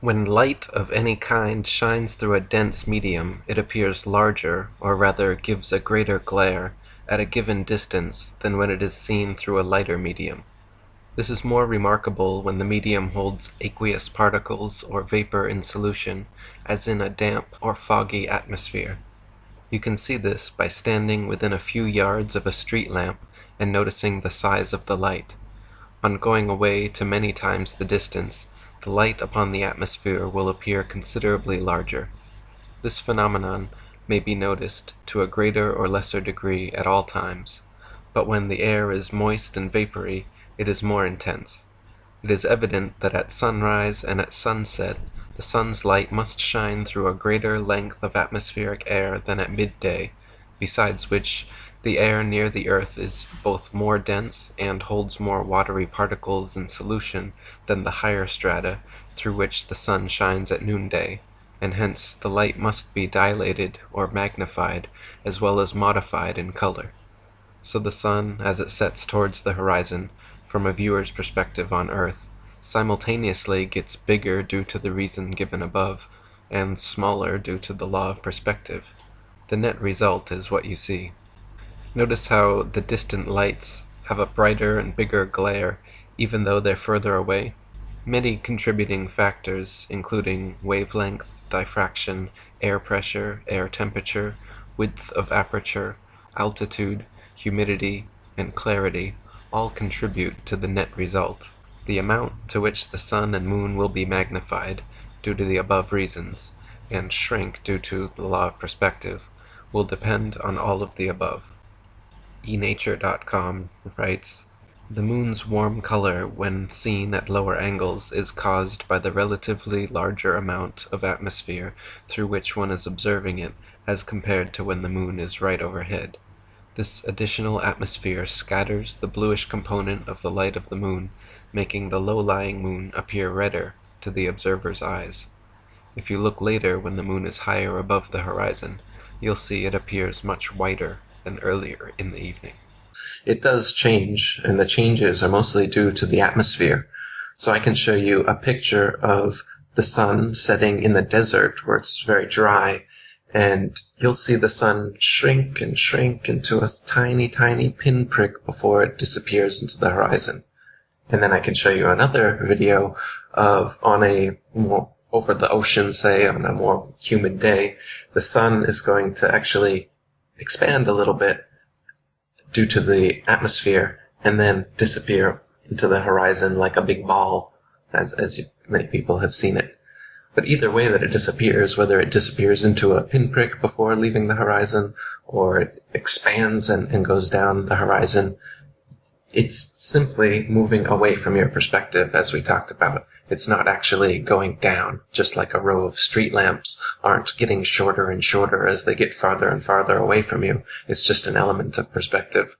When light of any kind shines through a dense medium, it appears larger, or rather gives a greater glare, at a given distance than when it is seen through a lighter medium. This is more remarkable when the medium holds aqueous particles or vapor in solution, as in a damp or foggy atmosphere. You can see this by standing within a few yards of a street lamp and noticing the size of the light. On going away to many times the distance, the light upon the atmosphere will appear considerably larger. This phenomenon may be noticed to a greater or lesser degree at all times, but when the air is moist and vapory, it is more intense. It is evident that at sunrise and at sunset the sun's light must shine through a greater length of atmospheric air than at midday, besides which the air near the earth is both more dense and holds more watery particles in solution than the higher strata through which the sun shines at noonday, and hence the light must be dilated or magnified as well as modified in color. So the sun, as it sets towards the horizon, from a viewer's perspective on earth, simultaneously gets bigger due to the reason given above, and smaller due to the law of perspective. The net result is what you see. Notice how the distant lights have a brighter and bigger glare even though they're further away. Many contributing factors, including wavelength, diffraction, air pressure, air temperature, width of aperture, altitude, humidity, and clarity, all contribute to the net result. The amount to which the sun and moon will be magnified, due to the above reasons, and shrink due to the law of perspective, will depend on all of the above. eNature.com writes, "The moon's warm color when seen at lower angles is caused by the relatively larger amount of atmosphere through which one is observing it as compared to when the moon is right overhead. This additional atmosphere scatters the bluish component of the light of the moon, making the low-lying moon appear redder to the observer's eyes. If you look later when the moon is higher above the horizon, you'll see it appears much whiter than earlier in the evening." It does change, and the changes are mostly due to the atmosphere. So I can show you a picture of the sun setting in the desert where it's very dry, and you'll see the sun shrink and shrink into a tiny, tiny pinprick before it disappears into the horizon. And then I can show you another video of on a more over the ocean, say, on a more humid day, the sun is going to actually expand a little bit due to the atmosphere and then disappear into the horizon like a big ball, as many people have seen it. But either way that it disappears, whether it disappears into a pinprick before leaving the horizon or it expands and goes down the horizon, it's simply moving away from your perspective, as we talked about. It's not actually going down, just like a row of street lamps aren't getting shorter and shorter as they get farther and farther away from you. It's just an element of perspective.